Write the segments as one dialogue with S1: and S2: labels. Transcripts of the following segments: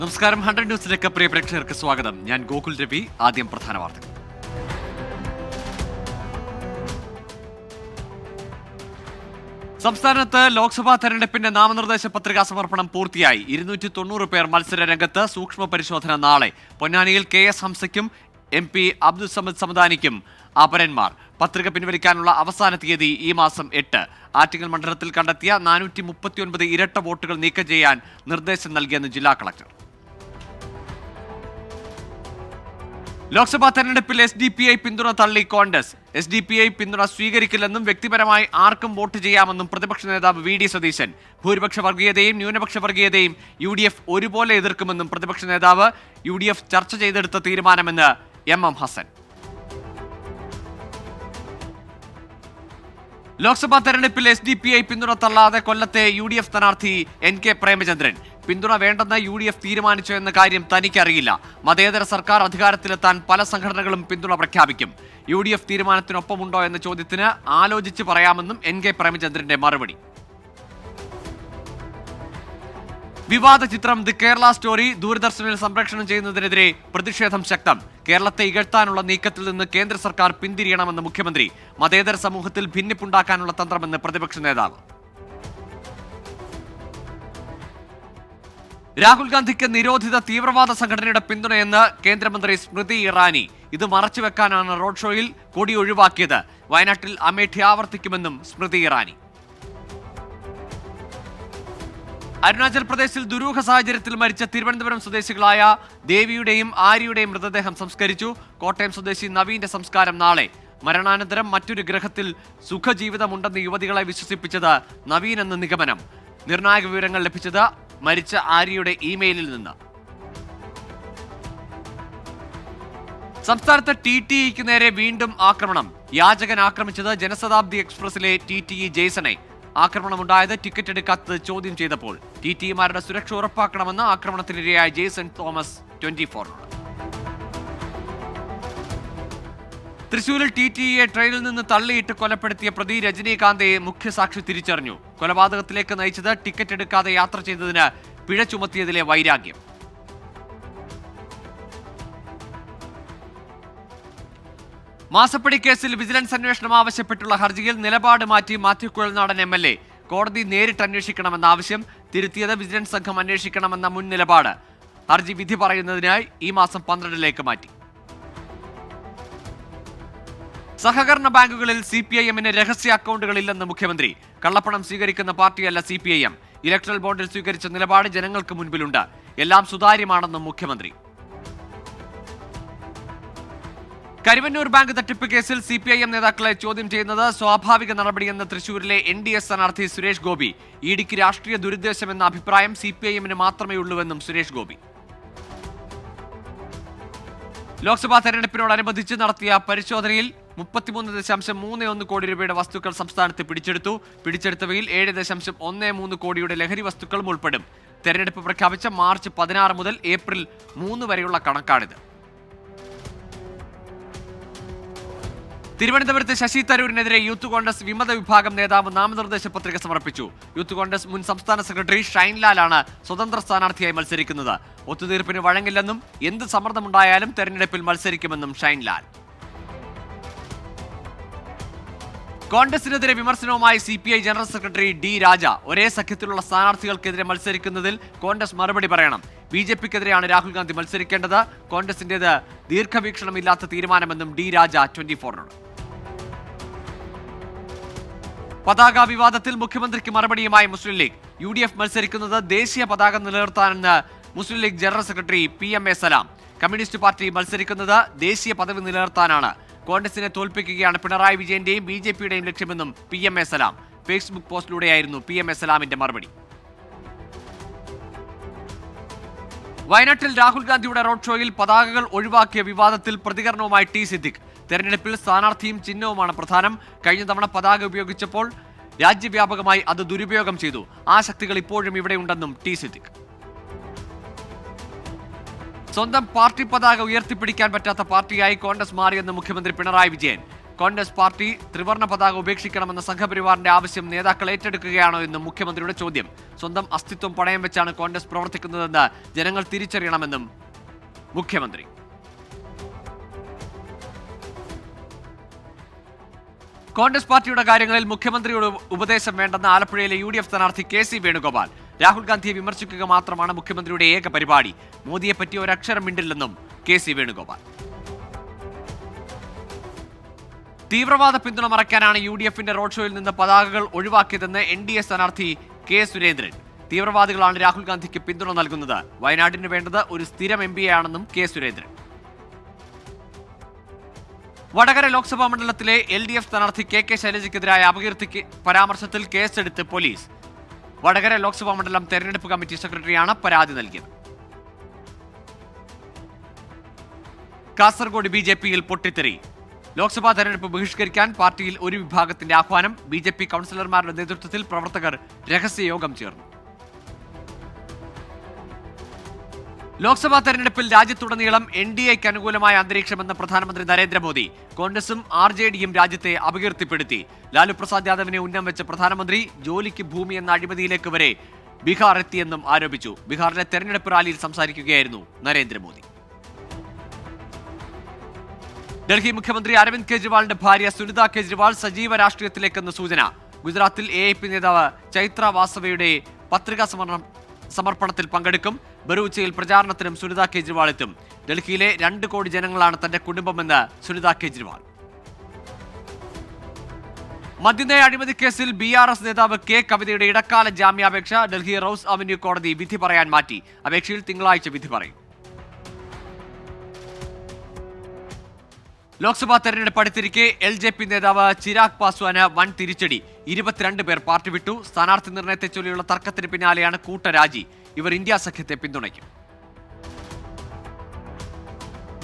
S1: നമസ്കാരം. 100 ന്യൂസിലേക്ക് പ്രിയ പ്രേക്ഷകർക്ക് സ്വാഗതം. ഞാൻ ഗോകുൽ രവി. ആദ്യം പ്രധാന വാർത്തകൾ. സംസ്ഥാനത്ത് ലോക്സഭാ തെരഞ്ഞെടുപ്പിന്റെ നാമനിർദ്ദേശ പത്രികാ സമർപ്പണം പൂർത്തിയായി. 290 പേർ മത്സര രംഗത്ത്. സൂക്ഷ്മ പരിശോധന നാളെ. പൊന്നാനിയിൽ KS ഹംസയ്ക്കും MP അബ്ദുൽ സമദ് സമദാനിക്കും അപരന്മാർ. പത്രിക പിൻവലിക്കാനുള്ള അവസാന തീയതി ഈ മാസം 8. ആറ്റിങ്ങൽ മണ്ഡലത്തിൽ കണ്ടെത്തിയ 439 ഇരട്ട വോട്ടുകൾ നീക്കം ചെയ്യാൻ നിർദ്ദേശം നൽകിയെന്ന് ജില്ലാ കളക്ടർ. ലോക്സഭാ തെരഞ്ഞെടുപ്പിൽ SDPI പിന്തുണ തള്ളി കോൺഗ്രസ്. SDPI പിന്തുണ സ്വീകരിക്കില്ലെന്നും വ്യക്തിപരമായി ആർക്കും വോട്ട് ചെയ്യാമെന്നും പ്രതിപക്ഷ നേതാവ് VD സതീശൻ. ഭൂരിപക്ഷ വർഗീയതയും ന്യൂനപക്ഷ വർഗീയതയും UDF ഒരുപോലെ എതിർക്കുമെന്നും പ്രതിപക്ഷ നേതാവ്. UDF ചർച്ച ചെയ്തെടുത്ത തീരുമാനമെന്ന് MM ഹസൻ. ലോക്സഭാ തെരഞ്ഞെടുപ്പിൽ SDPI പിന്തുണ തള്ളാതെ കൊല്ലത്തെ UDF സ്ഥാനാർത്ഥി NK പ്രേമചന്ദ്രൻ. പിന്തുണ വേണ്ടെന്ന് UDF തീരുമാനിച്ചോ എന്ന കാര്യം തനിക്കറിയില്ല. മതേതര സർക്കാർ അധികാരത്തിലെത്താൻ പല സംഘടനകളും പിന്തുണ പ്രഖ്യാപിക്കും. UDF തീരുമാനത്തിനൊപ്പമുണ്ടോ എന്ന ചോദ്യത്തിന് ആലോചിച്ച് പറയാമെന്നും NK പ്രേമചന്ദ്രന്റെ മറുപടി. വിവാദ ചിത്രം ദി കേരള സ്റ്റോറി ദൂരദർശനിൽ സംപ്രേഷണം ചെയ്യുന്നതിനെതിരെ പ്രതിഷേധം ശക്തം. കേരളത്തെ ഇകഴ്ത്താനുള്ള നീക്കത്തിൽ നിന്ന് കേന്ദ്ര സർക്കാർ പിന്തിരിയണമെന്ന് മുഖ്യമന്ത്രി. മതേതര സമൂഹത്തിൽ ഭിന്നിപ്പുണ്ടാക്കാനുള്ള തന്ത്രമെന്ന് പ്രതിപക്ഷ നേതാവ്. രാഹുൽ ഗാന്ധിക്ക് നിരോധിത തീവ്രവാദ സംഘടനയുടെ പിന്തുണയെന്ന് കേന്ദ്രമന്ത്രി സ്മൃതി ഇറാനി. ഇത് മറച്ചുവെക്കാനാണ് റോഡ് ഷോയിൽ കൊടി ഒഴിവാക്കിയത്. വയനാട്ടിൽ അമേഠി ആവർത്തിക്കുമെന്നും സ്മൃതി ഇറാനി. അരുണാചൽ പ്രദേശിൽ ദുരൂഹ സാഹചര്യത്തിൽ മരിച്ച തിരുവനന്തപുരം സ്വദേശികളായ ദേവിയുടെയും ആര്യയുടെയും മൃതദേഹം സംസ്കരിച്ചു. കോട്ടയം സ്വദേശി നവീന്റെ സംസ്കാരം നാളെ. മരണാനന്തരം മറ്റൊരു ഗ്രഹത്തിൽ സുഖജീവിതമുണ്ടെന്ന് യുവതികളെ വിശ്വസിപ്പിച്ചത് നവീൻ എന്ന നിഗമനം. നിർണായക വിവരങ്ങൾ ലഭിച്ചത് മരിച്ച ആര്യയുടെ ഇമെയിലിൽ നിന്ന്. സംസ്ഥാനത്ത് TTEക്ക് നേരെ വീണ്ടും ആക്രമണം. യാചകൻ ആക്രമിച്ചത് ജനശതാബ്ദി എക്സ്പ്രസിലെ TTE ജെയ്സണെ. ആക്രമണമുണ്ടായത് ടിക്കറ്റ് എടുക്കാത്തത് ചോദ്യം ചെയ്തപ്പോൾ. TTEമാരുടെ സുരക്ഷ ഉറപ്പാക്കണമെന്ന് ആക്രമണത്തിനിരയായ ജെയ്സൺ തോമസ് 24നോട്. തൃശൂരിൽ TTEയെ ട്രെയിനിൽ നിന്ന് തള്ളിയിട്ട് കൊലപ്പെടുത്തിയ പ്രതി രജനീകാന്തയെ മുഖ്യസാക്ഷി തിരിച്ചറിഞ്ഞു. കൊലപാതകത്തിലേക്ക് നയിച്ചത് ടിക്കറ്റ് എടുക്കാതെ യാത്ര ചെയ്തതിന് പിഴ ചുമത്തിയതിലെ വൈരാഗ്യം. മാസപ്പടി കേസിൽ വിജിലൻസ് അന്വേഷണം ആവശ്യപ്പെട്ടുള്ള ഹർജിയിൽ നിലപാട് മാറ്റി മാത്യു കുഴൽനാടൻ MLA. കോടതി നേരിട്ട് അന്വേഷിക്കണമെന്ന ആവശ്യം തിരുത്തിയത് വിജിലൻസ് സംഘം അന്വേഷിക്കണമെന്ന മുൻ നിലപാട്. ഹർജി വിധി പറയുന്നതിനായി ഈ മാസം 12ലേക്ക് മാറ്റി. സഹകരണ ബാങ്കുകളിൽ CPIMന് രഹസ്യ അക്കൗണ്ടുകളില്ലെന്ന് മുഖ്യമന്ത്രി. കള്ളപ്പണം സ്വീകരിക്കുന്ന പാർട്ടിയല്ല CPIM. ഇലക്ട്രൽ ബോണ്ടിൽ സ്വീകരിച്ച നിലപാട് ജനങ്ങൾക്ക് മുൻപിലുണ്ട്. എല്ലാം സുതാര്യമാണെന്നും മുഖ്യമന്ത്രി. കരുവന്നൂർ ബാങ്ക് തട്ടിപ്പ് കേസിൽ CPIM നേതാക്കളെ ചോദ്യം ചെയ്യുന്നത് സ്വാഭാവിക നടപടിയെന്ന് തൃശൂരിലെ NDA സ്ഥാനാർത്ഥി സുരേഷ് ഗോപി. ഇഡിക്ക് രാഷ്ട്രീയ ദുരുദ്ദേശമെന്ന അഭിപ്രായം CPIMന് മാത്രമേ ഉള്ളൂവെന്നും സുരേഷ് ഗോപി. ലോക്സഭാ തെരഞ്ഞെടുപ്പിനോടനുബന്ധിച്ച് നടത്തിയ പരിശോധനയിൽ 33.31 കോടി രൂപയുടെ വസ്തുക്കൾ സംസ്ഥാനത്ത് പിടിച്ചെടുത്തു. പിടിച്ചെടുത്തവയിൽ 7.13 കോടിയുടെ ലഹരി വസ്തുക്കളും ഉൾപ്പെടും. തെരഞ്ഞെടുപ്പ് പ്രഖ്യാപിച്ച മാർച്ച് 16 മുതൽ ഏപ്രിൽ 3 വരെയുള്ള കണക്കാണിത്. തിരുവനന്തപുരത്ത് ശശി തരൂരിനെതിരെ യൂത്ത് കോൺഗ്രസ് വിമത വിഭാഗം നേതാവ് നാമനിർദ്ദേശ പത്രിക സമർപ്പിച്ചു. യൂത്ത് കോൺഗ്രസ് മുൻ സംസ്ഥാന സെക്രട്ടറി ഷൈൻലാലാണ് സ്വതന്ത്ര സ്ഥാനാർത്ഥിയായി മത്സരിക്കുന്നത്. ഒത്തുതീർപ്പിന് വഴങ്ങില്ലെന്നും എന്ത് സമ്മർദ്ദമുണ്ടായാലും തെരഞ്ഞെടുപ്പിൽ മത്സരിക്കുമെന്നും ഷൈൻലാൽ. കോൺഗ്രസിനെതിരെ വിമർശനവുമായി CPI ജനറൽ സെക്രട്ടറി D രാജ. ഒരേ സഖ്യത്തിലുള്ള സ്ഥാനാർത്ഥികൾക്കെതിരെ മത്സരിക്കുന്നതിൽ കോൺഗ്രസ് മറുപടി പറയണം. BJPക്കെതിരെയാണ് രാഹുൽ ഗാന്ധി മത്സരിക്കേണ്ടത്. കോൺഗ്രസിന്റേത് ദീർഘവീക്ഷണമില്ലാത്ത തീരുമാനമെന്നും D രാജ 24നോട്. പതാക വിവാദത്തിൽ മുഖ്യമന്ത്രിക്ക് മറുപടിയുമായി മുസ്ലിം ലീഗ്. UDF മത്സരിക്കുന്നത് ദേശീയ പതാക നിലനിർത്താനെന്ന് മുസ്ലിം ലീഗ് ജനറൽ സെക്രട്ടറി PMA സലാം. കമ്മ്യൂണിസ്റ്റ് പാർട്ടി മത്സരിക്കുന്നത് ദേശീയ പദവി നിലനിർത്താനാണ്. കോൺഗ്രസിനെ തോൽപ്പിക്കുകയാണ് പിണറായി വിജയന്റെയും BJPയുടെയും ലക്ഷ്യമെന്നും PMA സലാം. ഫേസ്ബുക്ക് പോസ്റ്റിലൂടെയായിരുന്നു PMA സലാമിന്റെ മറുപടി. വയനാട്ടിൽ രാഹുൽ ഗാന്ധിയുടെ റോഡ് ഷോയിൽ പതാകകൾ ഒഴിവാക്കിയ വിവാദത്തിൽ പ്രതികരണവുമായി T സിദ്ദിഖ്. തെരഞ്ഞെടുപ്പിൽ സ്ഥാനാർത്ഥിയും ചിഹ്നവുമാണ് പ്രധാനം. കഴിഞ്ഞ തവണ പതാക ഉപയോഗിച്ചപ്പോൾ രാജ്യവ്യാപകമായി അത് ദുരുപയോഗം ചെയ്തു. ആ ശക്തികൾ ഇപ്പോഴും ഇവിടെയുണ്ടെന്നും T സിദ്ദിഖ്. സ്വന്തം പാർട്ടി പതാക ഉയർത്തിപ്പിടിക്കാൻ പറ്റാത്ത പാർട്ടിയായി കോൺഗ്രസ് മാറിയെന്ന് മുഖ്യമന്ത്രി പിണറായി വിജയൻ. കോൺഗ്രസ് പാർട്ടി ത്രിവർണ്ണ പതാക ഉപേക്ഷിക്കണമെന്ന സംഘപരിവാറിന്റെ ആവശ്യം നേതാക്കൾ ഏറ്റെടുക്കുകയാണോ എന്നും മുഖ്യമന്ത്രിയുടെ ചോദ്യം. സ്വന്തം അസ്തിത്വം പണയം വെച്ചാണ് കോൺഗ്രസ് പ്രവർത്തിക്കുന്നതെന്ന് ജനങ്ങൾ തിരിച്ചറിയണമെന്നും മുഖ്യമന്ത്രി. കോൺഗ്രസ് പാർട്ടിയുടെ കാര്യങ്ങളിൽ മുഖ്യമന്ത്രിയുടെ ഉപദേശം വേണ്ടെന്ന് ആലപ്പുഴയിലെ UDF സ്ഥാനാർത്ഥി KC വേണുഗോപാൽ. രാഹുൽ ഗാന്ധിയെ വിമർശിക്കുക മാത്രമാണ് മുഖ്യമന്ത്രിയുടെ ഏക പരിപാടി. മോദിയെപ്പറ്റി ഒരക്ഷരം മിണ്ടില്ലെന്നും KC വേണുഗോപാൽ. തീവ്രവാദ പിന്തുണ മറയ്ക്കാനാണ് UDFന്റെ റോഡ് ഷോയിൽ നിന്ന് പതാകകൾ ഒഴിവാക്കിയതെന്ന് NDA സ്ഥാനാർത്ഥി K സുരേന്ദ്രൻ. തീവ്രവാദികളാണ് രാഹുൽ ഗാന്ധിക്ക് പിന്തുണ നൽകുന്നത്. വയനാടിന് വേണ്ടത് ഒരു സ്ഥിരം MPA ആണെന്നും K സുരേന്ദ്രൻ. വടകര ലോക്സഭാ മണ്ഡലത്തിലെ LDF സ്ഥാനാർത്ഥി KK ശൈലജയ്ക്കെതിരായ അപകീർത്തി പരാമർശത്തിൽ കേസെടുത്ത് പോലീസ്. വടകര ലോക്സഭാ മണ്ഡലം തെരഞ്ഞെടുപ്പ് കമ്മിറ്റി സെക്രട്ടറിയാണ് പരാതി നൽകിയത്. കാസർഗോഡ് BJPയിൽ പൊട്ടിത്തെറി. ലോക്സഭാ തെരഞ്ഞെടുപ്പ് ബഹിഷ്കരിക്കാൻ പാർട്ടിയിൽ ഒരു വിഭാഗത്തിന്റെ ആഹ്വാനം. BJP കൗൺസിലർമാരുടെ നേതൃത്വത്തിൽ പ്രവർത്തകർ രഹസ്യയോഗം ചേർന്നു. ലോക്സഭാ തെരഞ്ഞെടുപ്പിൽ രാജ്യത്തുടനീളം NDAയ്ക്ക് അനുകൂലമായ അന്തരീക്ഷമെന്ന് പ്രധാനമന്ത്രി നരേന്ദ്രമോദി. കോൺഗ്രസും RJDയും രാജ്യത്തെ അപകീർത്തിപ്പെടുത്തി. ലാലു പ്രസാദ് യാദവിനെ ഉന്നം വെച്ച പ്രധാനമന്ത്രി ജോലിക്ക് ഭൂമി എന്ന അഴിമതിയിലേക്ക് വരെ ബീഹാർ എത്തിയെന്നും ആരോപിച്ചു. ബീഹാറിലെ തെരഞ്ഞെടുപ്പ് റാലിയിൽ സംസാരിക്കുകയായിരുന്നു നരേന്ദ്രമോദി. ഡൽഹി മുഖ്യമന്ത്രി അരവിന്ദ് കെജ്രിവാളിന്റെ ഭാര്യ സുനിത കെജ്രിവാൾ സജീവ രാഷ്ട്രീയത്തിലേക്കെന്ന് സൂചന. ഗുജറാത്തിൽ AIP നേതാവ് ചൈത്ര വാസവയുടെ പത്രികാ സമർപ്പണത്തിൽ പങ്കെടുക്കും. ബറൂച്ചയിൽ പ്രചാരണത്തിനും സുനിത കെജ്രിവാൾ എത്തും. ഡൽഹിയിലെ 2 കോടി ജനങ്ങളാണ് തന്റെ കുടുംബമെന്ന് സുനിത കെജ്രിവാൾ. മദ്യനയ അഴിമതി കേസിൽ BRS നേതാവ് K കവിതയുടെ ഇടക്കാല ജാമ്യാപേക്ഷ ഡൽഹി റൌസ് അവന്യൂ കോടതി വിധി പറയാൻ മാറ്റി. അപേക്ഷയിൽ തിങ്കളാഴ്ച വിധി പറയും. ലോക്സഭാ തെരഞ്ഞെടുപ്പ് അടുത്തിരിക്കെ LJP നേതാവ് ചിരാഗ് പാസ്വാന് വൻ തിരിച്ചടി. 22 പേർ പാർട്ടി വിട്ടു. സ്ഥാനാർത്ഥി നിർണയത്തെ ചൊല്ലിയുള്ള തർക്കത്തിന് പിന്നാലെയാണ് കൂട്ടരാജി. ഇവർ ഇന്ത്യ സഖ്യത്തെ പിന്തുണയ്ക്കും.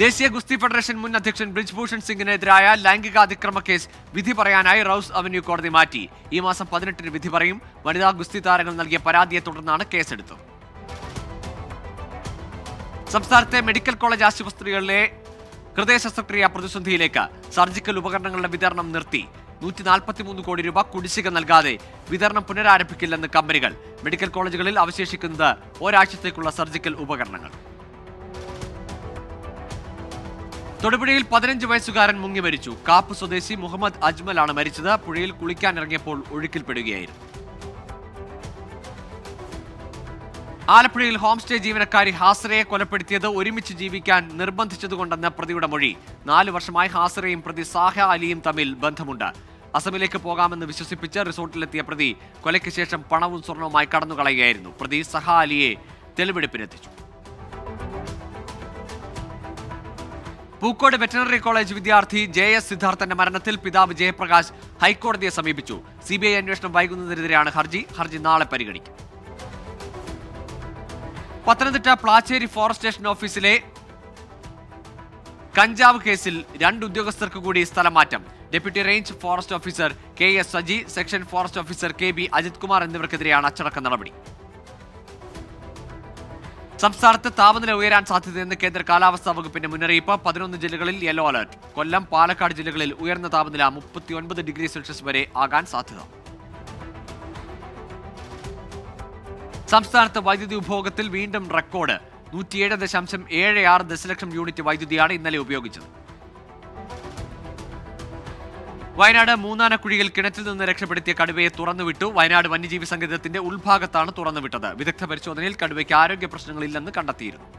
S1: ദേശീയ ഗുസ്തി ഫെഡറേഷൻ മുൻ അധ്യക്ഷൻ ബ്രിജ്ഭൂഷൺ സിംഗിനെതിരായ ലൈംഗികാതിക്രമ കേസ് വിധി പറയാനായി റൌസ് അവന്യൂ കോടതി മാറ്റി. ഈ മാസം 18-ന് വിധി പറയും. വനിതാ ഗുസ്തി താരങ്ങൾ നൽകിയ പരാതിയെ തുടർന്നാണ് കേസെടുത്തത്. സംസ്ഥാനത്തെ മെഡിക്കൽ കോളേജ് ആശുപത്രികളിലെ ഹൃദയ ശസ്ത്രക്രിയ പ്രതിസന്ധിയിലേക്ക്. സർജിക്കൽ ഉപകരണങ്ങളുടെ വിതരണം നിർത്തി. 143 കോടി രൂപ കുടിശ്ശിക നൽകാതെ വിതരണം പുനരാരംഭിക്കില്ലെന്ന് കമ്പനികൾ. മെഡിക്കൽ കോളേജുകളിൽ അവശേഷിക്കുന്നത് ഒരാഴ്ചത്തേക്കുള്ള സർജിക്കൽ ഉപകരണങ്ങൾ. തൊടുപുഴയിൽ 15 വയസ്സുകാരൻ മുങ്ങി മരിച്ചു. കാപ്പ് സ്വദേശി മുഹമ്മദ് അജ്മലാണ് മരിച്ചത്. പുഴയിൽ കുളിക്കാനിറങ്ങിയപ്പോൾ ഒഴുക്കിൽപ്പെടുകയായിരുന്നു. ആലപ്പുഴയിൽ ഹോം സ്റ്റേ ജീവനക്കാരി ഹാസറയെ കൊലപ്പെടുത്തിയത് ഒരുമിച്ച് ജീവിക്കാൻ നിർബന്ധിച്ചതുകൊണ്ടെന്ന് പ്രതിയുടെ മൊഴി. 4 വർഷമായി ഹാസറയും പ്രതി സാഹ അലിയും തമ്മിൽ ബന്ധമുണ്ട്. അസമിലേക്ക് പോകാമെന്ന് വിശ്വസിപ്പിച്ച് റിസോർട്ടിലെത്തിയ പ്രതി കൊലയ്ക്ക് ശേഷം പണവും സ്വർണവുമായി കടന്നുകളയുകയായിരുന്നു. പ്രതി സഹ അലിയെ തെളിവെടുപ്പിനെത്തിച്ചു. പൂക്കോട് വെറ്ററിനറി കോളേജ് വിദ്യാർത്ഥി JS സിദ്ധാർത്ഥന്റെ മരണത്തിൽ പിതാവ് ജയപ്രകാശ് ഹൈക്കോടതിയെ സമീപിച്ചു. CBI അന്വേഷണം വൈകുന്നതിനെതിരെയാണ് ഹർജി നാളെ പരിഗണിക്കും. പത്തനംതിട്ട പ്ലാച്ചേരി ഫോറസ്റ്റ് സ്റ്റേഷൻ ഓഫീസിലെ കഞ്ചാവ് കേസിൽ 2 ഉദ്യോഗസ്ഥർക്ക് കൂടി സ്ഥലമാറ്റം. Deputy range forest officer KS Saji, section forest officer KB Ajith Kumar എന്നിവർക്കെതിരെയാണ് അച്ചടക്ക നടപടി. സംസ്ഥാനത്ത് താപനില ഉയരാൻ സാധ്യതയെന്ന് കേന്ദ്ര കാലാവസ്ഥാ വകുപ്പിന്റെ മുന്നറിയിപ്പ്. 11 ജില്ലകളിൽ യെല്ലോ അലർട്ട്. കൊല്ലം, പാലക്കാട് ജില്ലകളിൽ ഉയർന്ന താപനില 39 ഡിഗ്രി സെൽഷ്യസ് വരെ ആകാൻ സാധ്യത. സംസ്ഥാനത്ത് വൈദ്യുതി ഉപഭോഗത്തിൽ വീണ്ടും റെക്കോർഡ്. 107.76 ദശലക്ഷം യൂണിറ്റ് വൈദ്യുതിയാണ് ഇന്നലെ ഉപയോഗിച്ചത്. വയനാട് മൂന്നാനക്കുഴിയിൽ കിണറ്റിൽ നിന്ന് രക്ഷപ്പെടുത്തിയ കടുവയെ തുറന്നുവിട്ടു. വയനാട് വന്യജീവി സങ്കേതത്തിന്റെ ഉൾഭാഗത്താണ് തുറന്നുവിട്ടത്. വിദഗ്ധ പരിശോധനയിൽ കടുവയ്ക്ക് ആരോഗ്യ പ്രശ്നങ്ങളില്ലെന്ന് കണ്ടെത്തിയിരുന്നു.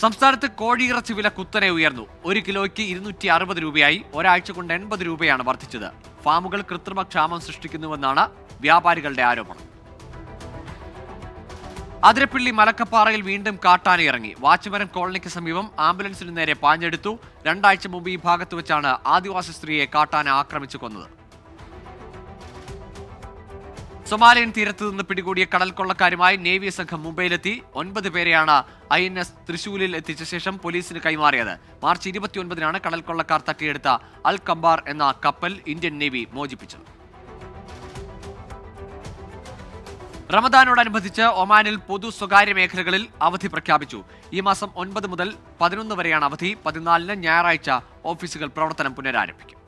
S1: സംസ്ഥാനത്ത് കോഴിയിറച്ചി വില കുത്തനെ ഉയർന്നു. 1 കിലോയ്ക്ക് 260 രൂപയായി. ഒരാഴ്ച കൊണ്ട് 80 രൂപയാണ് വർദ്ധിച്ചത്. ഫാമുകൾ കൃത്രിമ ക്ഷാമം സൃഷ്ടിക്കുന്നുവെന്നാണ് വ്യാപാരികളുടെ ആരോപണം. അതിരപ്പിള്ളി മലക്കപ്പാറയിൽ വീണ്ടും കാട്ടാന ഇറങ്ങി. വാച്ചുമരം കോളനിക്ക് സമീപം ആംബുലൻസിന് നേരെ പാഞ്ഞെടുത്തു. 2 ആഴ്ച മുമ്പ് ഈ ഭാഗത്ത് വെച്ചാണ് ആദിവാസി സ്ത്രീയെ കാട്ടാന ആക്രമിച്ചു കൊന്നത്. സൊമാലിയൻ തീരത്ത് നിന്ന് പിടികൂടിയ കടൽ കൊള്ളക്കാരുമായി നേവി സംഘം മുംബൈയിലെത്തി. 9 പേരെയാണ് INS തൃശൂലിൽ എത്തിച്ച ശേഷം പോലീസിന് കൈമാറിയത്. മാർച്ച് 29-നാണ് കടൽ കൊള്ളക്കാർ തട്ടിയെടുത്ത അൽ കമ്പാർ എന്ന കപ്പൽ ഇന്ത്യൻ നേവി മോചിപ്പിച്ചത്. റമദാനോടനുബന്ധിച്ച് ഒമാനിൽ പൊതു സ്വകാര്യ മേഖലകളിൽ അവധി പ്രഖ്യാപിച്ചു. ഈ മാസം 9 മുതൽ 11 വരെയാണ് അവധി. 14-ന് ഞായറാഴ്ച ഓഫീസുകൾ പ്രവർത്തനം പുനരാരംഭിക്കും.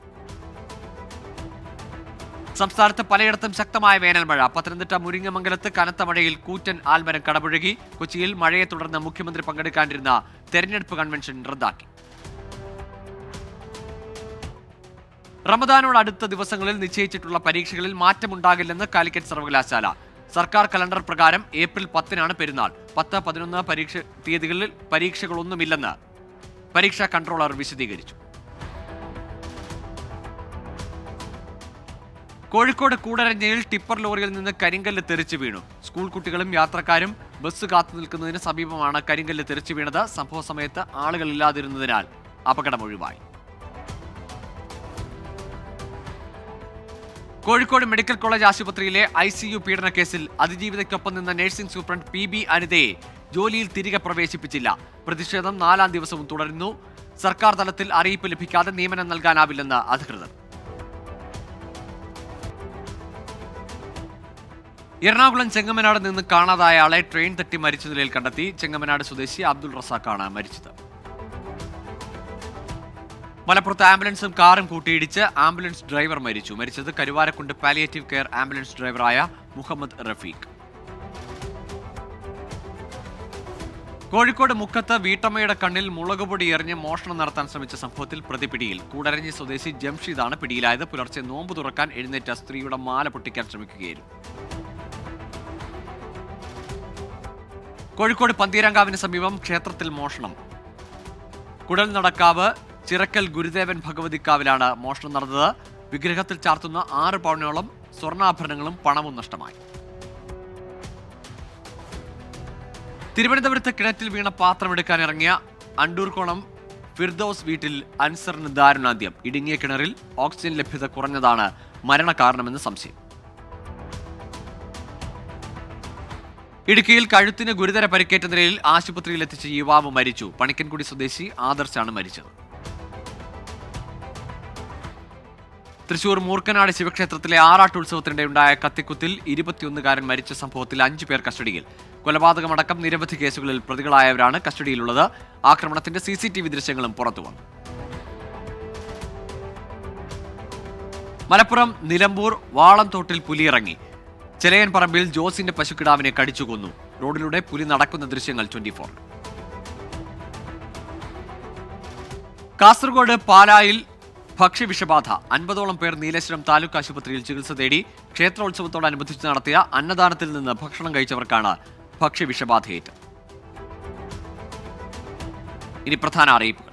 S1: സംസ്ഥാനത്ത് പലയിടത്തും ശക്തമായ വേനൽമഴ. പത്തനംതിട്ട മുരിങ്ങമംഗലത്ത് കനത്ത മഴയിൽ കൂറ്റൻ ആൽമരം കടപുഴകി. കൊച്ചിയിൽ മഴയെ തുടർന്ന് മുഖ്യമന്ത്രി പങ്കെടുക്കാനിരുന്ന തെരഞ്ഞെടുപ്പ് കൺവെൻഷൻ റദ്ദാക്കി. റമദാനോട് അടുത്ത ദിവസങ്ങളിൽ നിശ്ചയിച്ചിട്ടുള്ള പരീക്ഷകളിൽ മാറ്റമുണ്ടാകില്ലെന്ന് കാലിക്കറ്റ് സർവകലാശാല. സർക്കാർ കലണ്ടർ പ്രകാരം ഏപ്രിൽ 10-നാണ് പെരുന്നാൾ. 10, 11 തീയതികളിൽ പരീക്ഷകളൊന്നുമില്ലെന്ന് പരീക്ഷാ കൺട്രോളർ വിശദീകരിച്ചു. കോഴിക്കോട് കൂടരഞ്ഞയിൽ ടിപ്പർ ലോറിയിൽ നിന്ന് കരിങ്കല്ല് തെറിച്ചു വീണു. സ്കൂൾ കുട്ടികളും യാത്രക്കാരും ബസ് കാത്തു നിൽക്കുന്നതിന് സമീപമാണ് കരിങ്കല്ല് തെറിച്ചു വീണത്. സംഭവ സമയത്ത് ആളുകളില്ലാതിരുന്നതിനാൽ അപകടം ഒഴിവായി. കോഴിക്കോട് മെഡിക്കൽ കോളേജ് ആശുപത്രിയിലെ ICU പീഡന കേസിൽ അതിജീവിതയ്ക്കൊപ്പം നിന്ന നഴ്സിംഗ് സൂപ്രണ്ട് PB അനിതയെ ജോലിയിൽ തിരികെ പ്രവേശിപ്പിച്ചില്ല. പ്രതിഷേധം 4-ാം ദിവസവും തുടരുന്നു. സർക്കാർ തലത്തിൽ അറിയിപ്പ് ലഭിക്കാതെ നിയമനം നൽകാനാവില്ലെന്ന് അധികൃതർ. എറണാകുളം ചെങ്ങമനാട് നിന്ന് കാണാതായ ആളെ ട്രെയിൻ തട്ടി മരിച്ച നിലയിൽ കണ്ടെത്തി. ചെങ്ങമനാട് സ്വദേശി അബ്ദുൾ റസാഖാണ് മരിച്ചത്. മലപ്പുറത്ത് ആംബുലൻസും കാറും കൂട്ടിയിടിച്ച് ആംബുലൻസ് ഡ്രൈവർ മരിച്ചു. മരിച്ചത് കരുവാരക്കുണ്ട് പാലിയേറ്റീവ് കെയർ ആംബുലൻസ് ഡ്രൈവറായ മുഹമ്മദ് റഫീഖ്. കോഴിക്കോട് മുക്കത്ത് വീട്ടമ്മയുടെ കണ്ണിൽ മുളകുപൊടി എറിഞ്ഞ് മോഷണം നടത്താൻ ശ്രമിച്ച സംഭവത്തിൽ പ്രതി പിടിയിൽ. കൂടരഞ്ഞി സ്വദേശി ജംഷീദാണ് പിടിയിലായത്. പുലർച്ചെ നോമ്പ് തുറക്കാൻ എഴുന്നേറ്റ സ്ത്രീയുടെ മാല പൊട്ടിക്കാൻ ശ്രമിക്കുകയായിരുന്നു. കോഴിക്കോട് പന്തീരങ്കാവിന് സമീപം ക്ഷേത്രത്തിൽ മോഷണം. കുടൽനടക്കാവ് ചിറക്കൽ ഗുരുദേവൻ ഭഗവതിക്കാവിലാണ് മോഷണം നടന്നത്. വിഗ്രഹത്തിൽ ചാർത്തുന്ന 6 പവനോളം സ്വർണ്ണാഭരണങ്ങളും പണവും നഷ്ടമായി. തിരുവനന്തപുരത്ത് കിണറ്റിൽ വീണ പാത്രമെടുക്കാനിറങ്ങിയ അണ്ടൂർക്കോണം ഫിർദൌസ് വീട്ടിൽ അൻസറിന് ദാരുണാന്ത്യം. ഇടുങ്ങിയ കിണറിൽ ഓക്സിജൻ ലഭ്യത കുറഞ്ഞതാണ് മരണകാരണമെന്ന് സംശയം. ഇടുക്കിയിൽ കഴുത്തിന് ഗുരുതര പരിക്കേറ്റ നിലയിൽ ആശുപത്രിയിൽ എത്തിച്ച യുവാവ് മരിച്ചു. പണിക്കൻകുടി സ്വദേശി ആദർശാണ് മരിച്ചത്. തൃശൂർ മൂർക്കനാട് ശിവക്ഷേത്രത്തിലെ ആറാട്ടുത്സവത്തിനിടെ ഉണ്ടായ കത്തിക്കുത്തിൽ 21-കാരൻ മരിച്ച സംഭവത്തിൽ 5 പേർ കസ്റ്റഡിയിൽ. കൊലപാതകമടക്കം നിരവധി കേസുകളിൽ പ്രതികളായവരാണ് കസ്റ്റഡിയിലുള്ളത്. ആക്രമണത്തിന്റെ CCTV ദൃശ്യങ്ങളും പുറത്തുവന്നു. മലപ്പുറം നിലമ്പൂർ വാളംതോട്ടിൽ പുലിയിറങ്ങി. ചെലയൻ പറമ്പിൽ ജോസിന്റെ പശുക്കിടാവിനെ കടിച്ചു കൊന്നു. റോഡിലൂടെ പുലി നടക്കുന്ന ദൃശ്യങ്ങൾ 24. കാസർഗോഡ് പാലായിൽ ഭക്ഷ്യവിഷബാധ. 50ഓളം പേർ നീലേശ്വരം താലൂക്ക് ആശുപത്രിയിൽ ചികിത്സ തേടി. ക്ഷേത്രോത്സവത്തോടനുബന്ധിച്ച് നടത്തിയ അന്നദാനത്തിൽ നിന്ന് ഭക്ഷണം കഴിച്ചവർക്കാണ് ഭക്ഷ്യവിഷബാധയേറ്റത്. ഇനി പ്രധാന അറിയിപ്പുകൾ.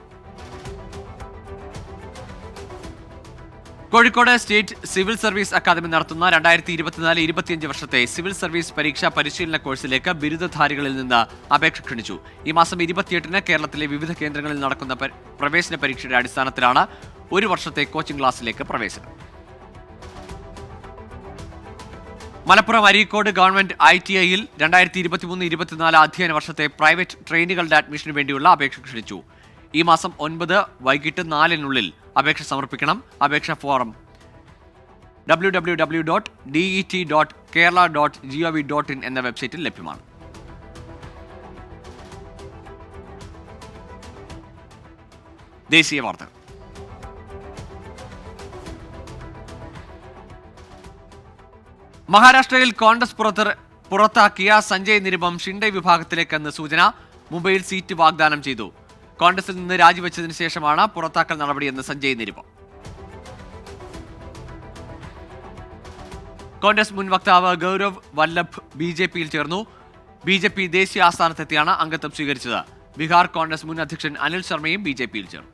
S1: Kozhikode state civil service academy നടത്തുന്ന 2024-25 വർഷത്തെ സിവിൽ സർവീസ് പരീക്ഷാ പരിശീലന കോഴ്സിലേക്ക് ബിരുദധാരികളിൽ നിന്ന് അപേക്ഷ ക്ഷണിച്ചു. ഈ മാസം 28-ന് കേരളത്തിലെ വിവിധ കേന്ദ്രങ്ങളിൽ നടക്കുന്ന പ്രവേശന പരീക്ഷയുടെ അടിസ്ഥാനത്തിലാണ് 1 വർഷത്തെ കോച്ചിംഗ് ക്ലാസ്സിലേക്ക് പ്രവേശനം. മലപ്പുറം അരീക്കോട് ഗവൺമെന്റ് ITIയിൽ 2023-24 അധ്യയന വർഷത്തെ പ്രൈവറ്റ് ട്രെയിനുകളുടെ അഡ്മിഷനു വേണ്ടിയുള്ള അപേക്ഷ ക്ഷണിച്ചു. ഈ മാസം 9 വൈകിട്ട് 4-നുള്ളിൽ അപേക്ഷ സമർപ്പിക്കണം. അപേക്ഷ ഫോറം www.det.kerala.gov.in എന്ന വെബ്സൈറ്റിൽ ലഭ്യമാണ്. ദേശീയ വാർത്തകൾ. മഹാരാഷ്ട്രയിൽ കോൺഗ്രസ് പുറത്താക്കിയ സഞ്ജയ് നിരുപം ഷിൻഡെ വിഭാഗത്തിലേക്കെന്ന് സൂചന. മുംബൈയിൽ സീറ്റ് വാഗ്ദാനം ചെയ്തു. കോൺഗ്രസിൽ നിന്ന് രാജിവെച്ചതിന് ശേഷമാണ് പുറത്താക്കൽ നടപടിയെന്ന് സഞ്ജയ് നിരുപം. കോൺഗ്രസ് മുൻ വക്താവ് ഗൗരവ് വല്ലഭ് BJPയിൽ ചേർന്നു. BJP ദേശീയ ആസ്ഥാനത്തെത്തിയാണ് അംഗത്വം സ്വീകരിച്ചത്. ബീഹാർ കോൺഗ്രസ് മുൻ അധ്യക്ഷൻ അനിൽ ശർമ്മയും BJPയിൽ ചേർന്നു.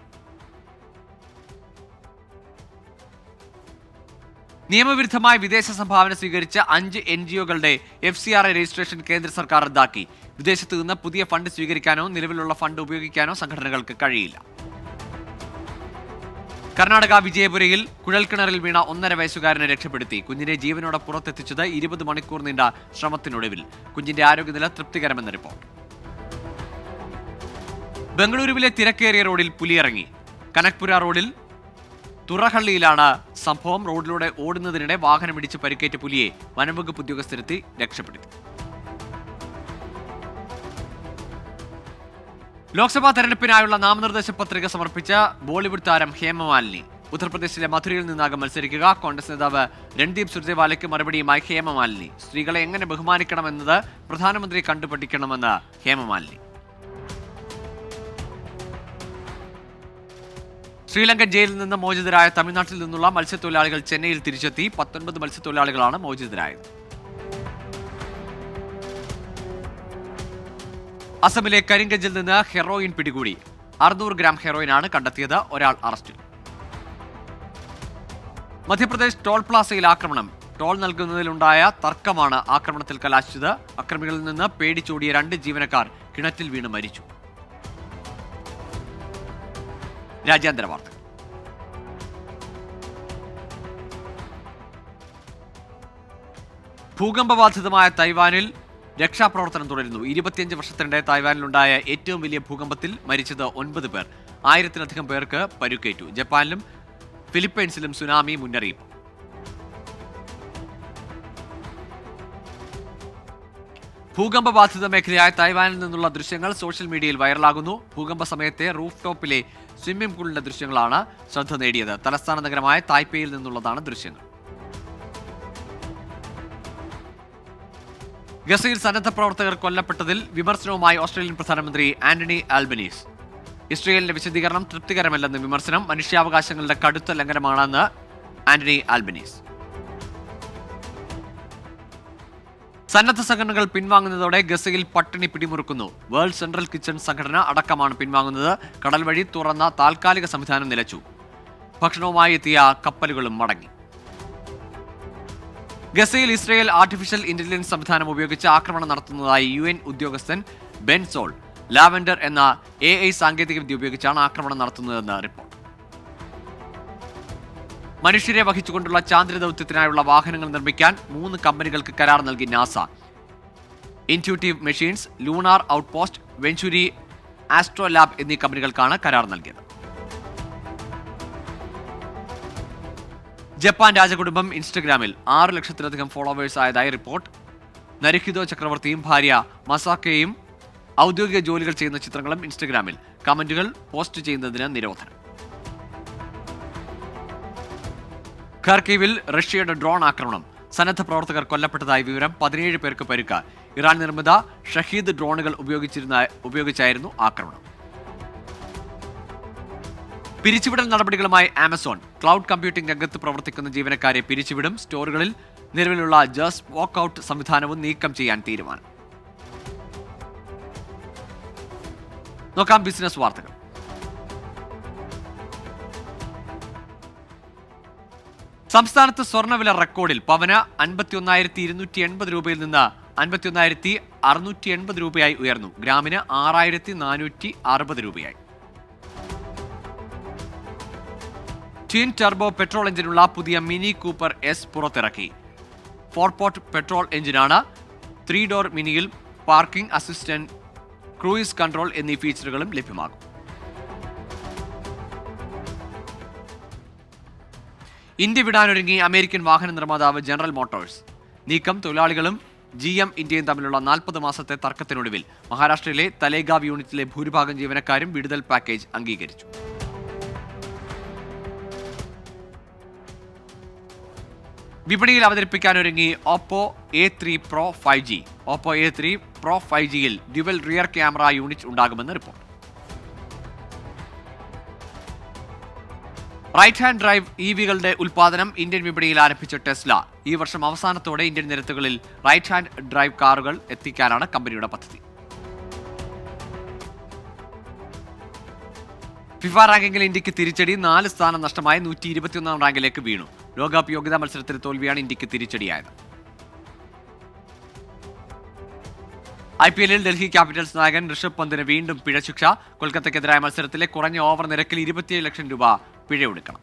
S1: നിയമവിരുദ്ധമായ വിദേശ സംഭാവന സ്വീകരിച്ച 5 NGOകളുടെ FCRA രജിസ്ട്രേഷൻ കേന്ദ്ര സർക്കാർ റദ്ദാക്കി. വിദേശത്തു നിന്ന് പുതിയ ഫണ്ട് സ്വീകരിക്കാനോ നിലവിലുള്ള ഫണ്ട് ഉപയോഗിക്കാനോ സംഘടനകൾക്ക് കഴിയില്ല. കർണാടക വിജയപുരയിൽ കുഴൽക്കിണറിൽ വീണ 1.5 വയസ്സുകാരനെ രക്ഷപ്പെടുത്തി. കുഞ്ഞിനെ ജീവനോടെ പുറത്തെത്തിച്ചത് 20 മണിക്കൂർ നീണ്ട ശ്രമത്തിനൊടുവിൽ. കുഞ്ഞിന്റെ ആരോഗ്യനില തൃപ്തികരമെന്ന റിപ്പോർട്ട്. ബംഗളൂരുവിലെ തിരക്കേറിയ റോഡിൽ പുലിയിറങ്ങി. കനക്പുര റോഡിൽ തുറഹള്ളിയിലാണ് സംഭവം. റോഡിലൂടെ ഓടുന്നതിനിടെ വാഹനമിടിച്ച് പരിക്കേറ്റ പുലിയെ വനംവകുപ്പ് ഉദ്യോഗസ്ഥരെത്തി രക്ഷപ്പെടുത്തി. ലോക്സഭാ തെരഞ്ഞെടുപ്പിനായുള്ള നാമനിർദ്ദേശ പത്രിക സമർപ്പിച്ച ബോളിവുഡ് താരം ഹേമമാലിനി ഉത്തർപ്രദേശിലെ മഥുരയിൽ നിന്നാകും മത്സരിക്കുക. കോൺഗ്രസ് നേതാവ് രൺദീപ് സുർജേവാലയ്ക്ക് മറുപടിയുമായി ഹേമമാലിനി സ്ത്രീകളെ എങ്ങനെ ബഹുമാനിക്കണമെന്നത് പ്രധാനമന്ത്രി കണ്ടുപഠിക്കണമെന്ന് ഹേമമാലിനി. ശ്രീലങ്കൻ ജയിലിൽ നിന്ന് മോചിതരായ തമിഴ്നാട്ടിൽ നിന്നുള്ള മത്സ്യത്തൊഴിലാളികൾ ചെന്നൈയിൽ തിരിച്ചെത്തി. 19 മത്സ്യത്തൊഴിലാളികളാണ് മോചിതരായത്. അസമിലെ കരിങ്കഞ്ചിൽ നിന്ന് ഹെറോയിൻ പിടികൂടി. 600 ഗ്രാം ഹെറോയിനാണ് കണ്ടെത്തിയത്. ഒരാൾ അറസ്റ്റിൽ. മധ്യപ്രദേശ് ടോൾ പ്ലാസയിൽ ആക്രമണം. ടോൾ നൽകുന്നതിലുണ്ടായ തർക്കമാണ് ആക്രമണത്തിൽ കലാശിച്ചത്. അക്രമികളിൽ നിന്ന് പേടിച്ചോടിയ 2 ജീവനക്കാർ കിണറ്റിൽ വീണ് മരിച്ചു. രാജ്യാന്തര വാർത്തകൾ. ഭൂകമ്പബാധിതമായ തൈവാനിൽ രക്ഷാപ്രവർത്തനം തുടരുന്നു. 25 വർഷത്തിനിടെ തായ്വാനിലുണ്ടായ ഏറ്റവും വലിയ ഭൂകമ്പത്തിൽ മരിച്ചത് 9 പേർ. 1000-ലധികം പേർക്ക് പരുക്കേറ്റു. ജപ്പാനിലും ഫിലിപ്പൈൻസിലും സുനാമി മുന്നറിയിപ്പ്. ഭൂകമ്പബാധിത മേഖലയായ തായ്വാനിൽ നിന്നുള്ള ദൃശ്യങ്ങൾ സോഷ്യൽ മീഡിയയിൽ വൈറലാകുന്നു. ഭൂകമ്പ സമയത്തെ റൂഫ് ടോപ്പിലെ സ്വിമ്മിംഗ് പൂളിന്റെ ദൃശ്യങ്ങളാണ് ശ്രദ്ധ നേടിയത്. തലസ്ഥാന നഗരമായ തായ്പേയിൽ നിന്നുള്ളതാണ് ദൃശ്യങ്ങൾ. ഗസയിൽ സന്നദ്ധ പ്രവർത്തകർ കൊല്ലപ്പെട്ടതിൽ വിമർശനവുമായി ഓസ്ട്രേലിയൻ പ്രധാനമന്ത്രി ആന്റണി ആൽബനീസ്. ഇസ്രയേലിന്റെ വിശദീകരണം തൃപ്തികരമല്ലെന്ന് വിമർശനം. മനുഷ്യാവകാശങ്ങളുടെ കടുത്ത ലംഘനമാണെന്ന് ആന്റണി ആൽബനീസ്. സന്നദ്ധ സംഘടനകൾ പിൻവാങ്ങുന്നതോടെ ഗസയിൽ പട്ടിണി പിടിമുറുക്കുന്നു. വേൾഡ് സെൻട്രൽ കിച്ചൺ സംഘടന അടക്കമാണ് പിൻവാങ്ങുന്നത്. കടൽ വഴി തുറന്ന താൽക്കാലിക സംവിധാനം നിലച്ചു. ഭക്ഷണവുമായി എത്തിയ കപ്പലുകളും മടങ്ങി. ഗസയിൽ ഇസ്രയേൽ ആർട്ടിഫിഷ്യൽ ഇന്റലിജൻസ് സംവിധാനം ഉപയോഗിച്ച് ആക്രമണം നടത്തുന്നതായി UN ഉദ്യോഗസ്ഥൻ ബെൻ സോൾ. ലാവൻഡർ എന്ന AI സാങ്കേതികവിദ്യ ഉപയോഗിച്ചാണ് ആക്രമണം നടത്തുന്നതെന്ന് റിപ്പോർട്ട്. മനുഷ്യരെ വഹിച്ചുകൊണ്ടുള്ള ചാന്ദ്ര ദൗത്യത്തിനായുള്ള വാഹനങ്ങൾ നിർമ്മിക്കാൻ 3 കമ്പനികൾക്ക് കരാർ നൽകി NASA. Intuitive Machines, Lunar Outpost, Venturi Astrolab എന്നീ കമ്പനികൾക്കാണ് കരാർ നൽകിയത്. ജപ്പാൻ രാജകുടുംബം ഇൻസ്റ്റഗ്രാമിൽ 6 ലക്ഷത്തിലധികം ഫോളോവേഴ്സ് ആയതായി റിപ്പോർട്ട്. നരുഹിതോ ചക്രവർത്തിയും ഭാര്യ മസാക്കയും ഔദ്യോഗിക ജോലികൾ ചെയ്യുന്ന ചിത്രങ്ങളും ഇൻസ്റ്റഗ്രാമിൽ. കമന്റുകൾ പോസ്റ്റ് ചെയ്യുന്നതിന് നിരോധനം. ഖാർക്കീവിൽ റഷ്യയുടെ ഡ്രോൺ ആക്രമണം. സന്നദ്ധ പ്രവർത്തകർ കൊല്ലപ്പെട്ടതായി വിവരം. 17 പേർക്ക് പരുക്ക്. ഇറാൻ നിർമ്മിത ഷഹീദ് ഡ്രോണുകൾ ഉപയോഗിച്ചായിരുന്നു ആക്രമണം. പിരിച്ചുവിടൽ നടപടികളുമായി ആമസോൺ. ക്ലൗഡ് കമ്പ്യൂട്ടിംഗ് രംഗത്ത് പ്രവർത്തിക്കുന്ന ജീവനക്കാരെ പിരിച്ചുവിടും. സ്റ്റോറുകളിൽ നിലവിലുള്ള ജസ്റ്റ് വാക്കൌട്ട് സംവിധാനവും നീക്കം ചെയ്യാൻ തീരുമാനം. നോക്കാം ബിസിനസ് വാർത്തകൾ. സംസ്ഥാനത്ത് സ്വർണ്ണവില റെക്കോർഡിൽ. പവന് 51,280 രൂപയിൽ നിന്ന് 51,680 രൂപയായി ഉയർന്നു. ഗ്രാമിന് 6,460 രൂപയായി. ട്വിൻ ടർബോ പെട്രോൾ എഞ്ചിനുള്ള പുതിയ മിനി കൂപ്പർ എസ് പുറത്തിറക്കി. 4-പോർട്ട് പെട്രോൾ എഞ്ചിനാണ്. 3 ഡോർ മിനിയിൽ പാർക്കിംഗ് അസിസ്റ്റന്റ്, ക്രൂയിസ് കൺട്രോൾ എന്നീ ഫീച്ചറുകളും ലഭ്യമാകും. ഇന്ത്യ വിടാനൊരുങ്ങി അമേരിക്കൻ വാഹന നിർമ്മാതാവ് ജനറൽ മോട്ടോഴ്സ്. നീക്കം തൊഴിലാളികളും GM ഇന്ത്യയും തമ്മിലുള്ള 40 മാസത്തെ തർക്കത്തിനൊടുവിൽ മഹാരാഷ്ട്രയിലെ തലേഗാവ് യൂണിറ്റിലെ ഭൂരിഭാഗം ജീവനക്കാരും വിടുതൽ പാക്കേജ് അംഗീകരിച്ചു. വിപണിയിൽ അവതരിപ്പിക്കാനൊരുങ്ങി Oppo A3 Pro 5G. Oppo A3 Pro 5Gയിൽ ഡ്യുവൽ റിയർ ക്യാമറ യൂണിറ്റ് ഉണ്ടാകുമെന്ന് റിപ്പോർട്ട്. റൈറ്റ് ഹാൻഡ് ഡ്രൈവ് EVകളുടെ ഉൽപ്പാദനം ഇന്ത്യൻ വിപണിയിൽ ആരംഭിച്ച ടെസ്ല ഈ വർഷം അവസാനത്തോടെ ഇന്ത്യൻ നിരത്തുകളിൽ റൈറ്റ് ഹാൻഡ് ഡ്രൈവ് കാറുകൾ എത്തിക്കാനാണ് കമ്പനിയുടെ പദ്ധതി. ഫിഫ റാങ്കിങ്ങിൽ ഇന്ത്യക്ക് തിരിച്ചടി. 4 സ്ഥാനം നഷ്ടമായി 121 റാങ്കിലേക്ക് വീണു. ലോകകപ്പ് യോഗ്യതാ മത്സരത്തിൽ തോൽവിയാണ് ഇന്ത്യക്ക് തിരിച്ചടിയായത്. IPL-ൽ ഡൽഹി ക്യാപിറ്റൽസ് നായകൻ ഋഷഭ് പന്തിന് വീണ്ടും പിഴശിക്ഷ. കൊൽക്കത്തയ്ക്കെതിരായ മത്സരത്തിലെ കുറഞ്ഞ ഓവർ നിരക്കിൽ 27 ലക്ഷം രൂപ പിഴയൊടുക്കണം.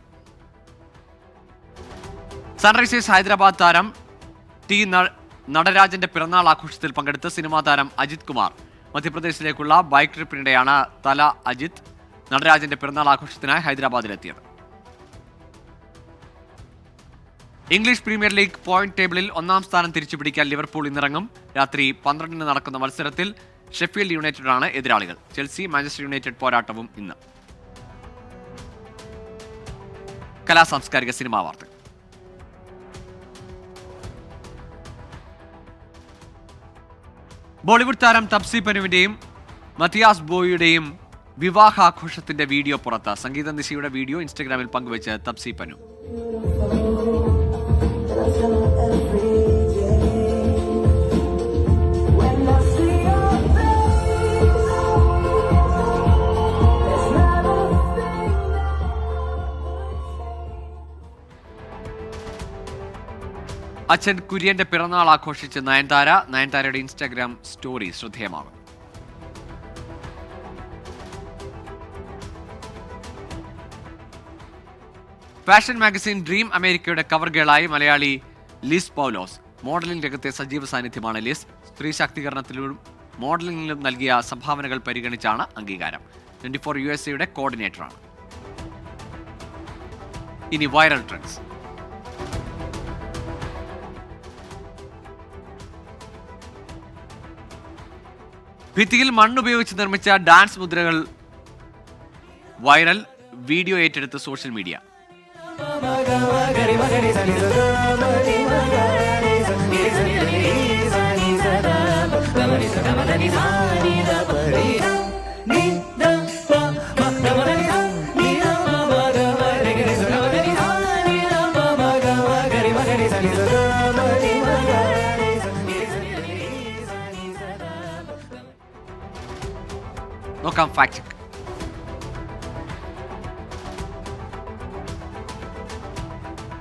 S1: സൺറൈസേഴ്സ് ഹൈദരാബാദ് താരം ടി നടരാജന്റെ പിറന്നാൾ ആഘോഷത്തിൽ പങ്കെടുത്ത സിനിമാ താരം അജിത് കുമാർ. മധ്യപ്രദേശിലേക്കുള്ള ബൈക്ക് ട്രിപ്പിനിടെയാണ് തല അജിത് നടരാജന്റെ പിറന്നാൾ ആഘോഷത്തിനായി ഹൈദരാബാദിലെത്തിയത്. ഇംഗ്ലീഷ് പ്രീമിയർ ലീഗ് പോയിന്റ് ടേബിളിൽ ഒന്നാം സ്ഥാനം തിരിച്ചുപിടിക്കാൻ ലിവർപൂൾ ഇന്നിറങ്ങും. രാത്രി 12-ന് നടക്കുന്ന മത്സരത്തിൽ ഷെഫീൽഡ് യുണൈറ്റഡാണ് എതിരാളികൾ. ചെൽസി മാഞ്ചസ്റ്റർ യുണൈറ്റഡ് പോരാട്ടവും ഇന്ന്. കലാസാംസ്കാരിക സിനിമാ വാർത്തകൾ. ബോളിവുഡ് താരം തപ്സി പനുവിന്റെയും മത്തിയാസ് ബോയിയുടെയും വിവാഹാഘോഷത്തിന്റെ വീഡിയോ പുറത്ത്. സംഗീത നിശയുടെ വീഡിയോ ഇൻസ്റ്റഗ്രാമിൽ പങ്കുവച്ച് തപ്സി പനു. അച്ഛൻ കുര്യന്റെ പിറന്നാൾ ആഘോഷിച്ച് നയൻതാരയുടെ ഇൻസ്റ്റാഗ്രാം സ്റ്റോറി ശ്രദ്ധേയമാണ്. ഫാഷൻ മാഗസിൻ ഡ്രീം അമേരിക്കയുടെ കവർ ഗേളായി മലയാളി ലിസ് പൗലോസ്. മോഡലിംഗ് രംഗത്തെ സജീവ സാന്നിധ്യമാണ് ലിസ്. സ്ത്രീ ശാക്തീകരണത്തിലും മോഡലിംഗിലും നൽകിയ സംഭാവനകൾ പരിഗണിച്ചാണ് അംഗീകാരം. 24 USA കോർഡിനേറ്ററാണ്. ഇനി വൈറൽ ട്രെൻഡ്സ്. ഭിത്തിയിൽ മണ്ണുപയോഗിച്ച് നിർമ്മിച്ച ഡാൻസ് മുദ്രകൾ വൈറൽ. വീഡിയോ ഏറ്റെടുത്ത് സോഷ്യൽ മീഡിയ. നോക്കാം ഫാക്ട് ചെക്ക്.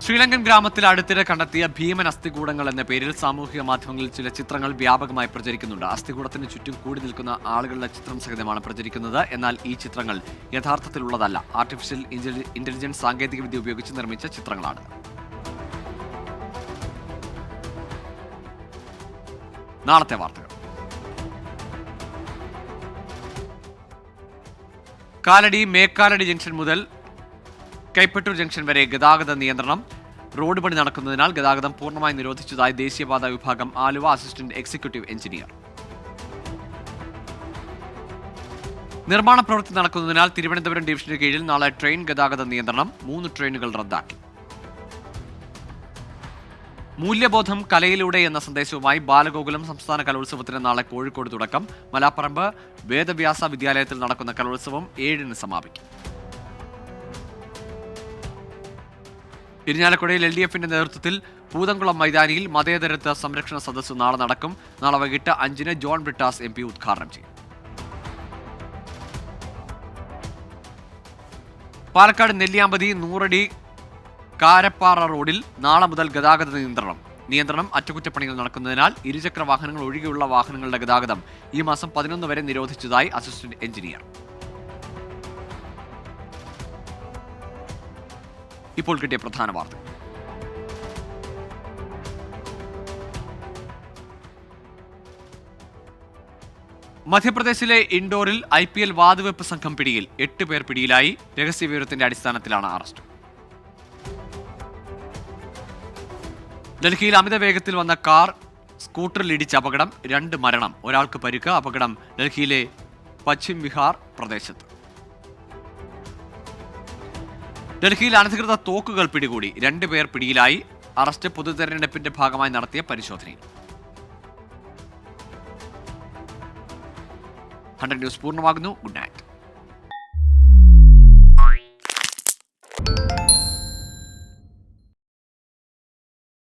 S1: ശ്രീലങ്കൻ ഗ്രാമത്തിൽ അടുത്തിടെ കണ്ടെത്തിയ ഭീമൻ അസ്ഥികൂടങ്ങൾ എന്ന പേരിൽ സാമൂഹിക മാധ്യമങ്ങളിൽ ചില ചിത്രങ്ങൾ വ്യാപകമായി പ്രചരിക്കുന്നുണ്ട്. അസ്ഥികൂടത്തിന് ചുറ്റും കൂടി നിൽക്കുന്ന ആളുകളുടെ ചിത്രം സഹിതമാണ് പ്രചരിക്കുന്നത്. എന്നാൽ ഈ ചിത്രങ്ങൾ യഥാർത്ഥത്തിലുള്ളതല്ല. ആർട്ടിഫിഷ്യൽ ഇന്റലിജൻസ് സാങ്കേതികവിദ്യ ഉപയോഗിച്ച് നിർമ്മിച്ച ചിത്രങ്ങളാണ്. നാളത്തെ വാർത്തകൾ. കാലടി മേക്കാലടി ജംഗ്ഷൻ മുതൽ കൈപ്പറ്റൂർ ജംഗ്ഷൻ വരെ ഗതാഗത നിയന്ത്രണം. റോഡ് പണി നടക്കുന്നതിനാൽ ഗതാഗതം പൂർണ്ണമായി നിരോധിച്ചതായി ദേശീയപാത വിഭാഗം ആലുവ അസിസ്റ്റന്റ് എക്സിക്യൂട്ടീവ് എഞ്ചിനീയർ. നിർമ്മാണ പ്രവൃത്തി നടക്കുന്നതിനാൽ തിരുവനന്തപുരം ഡിവിഷന് കീഴിൽ നാളെ ട്രെയിൻ ഗതാഗത നിയന്ത്രണം. 3 ട്രെയിനുകൾ റദ്ദാക്കി. മൂല്യബോധം കലയിലൂടെ എന്ന സന്ദേശവുമായി ബാലഗോകുലം സംസ്ഥാന കലോത്സവത്തിന് നാളെ കോഴിക്കോട് തുടക്കം. മലാപ്പറമ്പ് വേദവ്യാസ വിദ്യാലയത്തിൽ നടക്കുന്ന കലോത്സവം 7-ന് സമാപിക്കും. ഇരിഞ്ഞാലക്കുടയിൽ LDFന്റെ നേതൃത്വത്തിൽ പൂതംകുളം മൈതാനിയിൽ മതേതരത്വ സംരക്ഷണ സദസ്സ് നാളെ നടക്കും. നാളെ വൈകിട്ട് 5-ന് ജോൺ ബ്രിട്ടാസ് MP ഉദ്ഘാടനം ചെയ്യും. പാലക്കാട് നെല്ലിയാമ്പതി നൂറടി കാരപ്പാറ റോഡിൽ നാളെ മുതൽ ഗതാഗത നിയന്ത്രണം. അറ്റകുറ്റപ്പണികൾ നടക്കുന്നതിനാൽ ഇരുചക്ര വാഹനങ്ങൾ ഒഴികെയുള്ള വാഹനങ്ങളുടെ ഗതാഗതം ഈ മാസം 11 വരെ നിരോധിച്ചതായി അസിസ്റ്റന്റ് എഞ്ചിനീയർ. ഇപ്പോൾ കിട്ടിയ പ്രധാന വാർത്ത. മധ്യപ്രദേശിലെ ഇൻഡോറിൽ IPL വാതുവെപ്പ് സംഘം പിടിയിൽ. 8 പേർ പിടിയിലായി. രഹസ്യവിവരത്തിന്റെ അടിസ്ഥാനത്തിലാണ് അറസ്റ്റ്. ഡൽഹിയിൽ അമിത വേഗത്തിൽ വന്ന കാർ സ്കൂട്ടറിൽ ഇടിച്ച അപകടം. 2 മരണം, ഒരാൾക്ക് പരിക്ക്. അപകടം ഡൽഹിയിലെ പശ്ചിം വിഹാർ പ്രദേശത്ത്. ഡൽഹിയിൽ അനധികൃത തോക്കുകൾ പിടികൂടി. 2 പേർ പിടിയിലായി. അറസ്റ്റ് പൊതു തെരഞ്ഞെടുപ്പിന്റെ ഭാഗമായി നടത്തിയ പരിശോധനയിൽ. 100 ന്യൂസ് പൂർണ്ണമാകുന്നു. Good night.